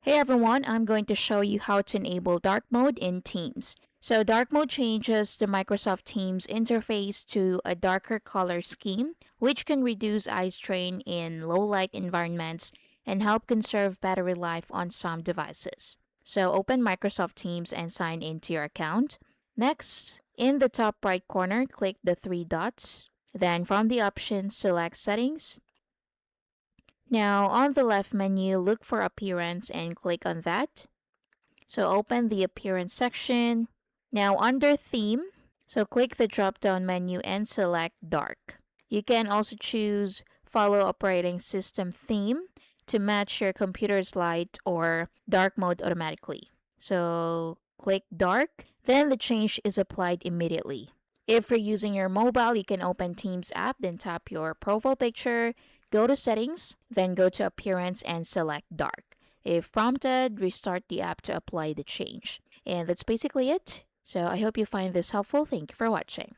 Hey everyone, I'm going to show you how to enable dark mode in Teams. So dark mode changes the Microsoft Teams interface to a darker color scheme, which can reduce eye strain in low light environments and help conserve battery life on some devices. So open Microsoft Teams and sign into your account. Next, in the top right corner, click the three dots. Then from the options, select Settings. Now, on the left menu, look for Appearance and click on that. So open the Appearance section. Now, under Theme, so click the drop down menu and select Dark. You can also choose Follow Operating System Theme to match your computer's light or dark mode automatically. So click Dark, then the change is applied immediately. If you're using your mobile, you can open Teams app, then tap your profile picture, go to Settings, then go to Appearance and select Dark. If prompted, restart the app to apply the change. And that's basically it. So I hope you find this helpful. Thank you for watching.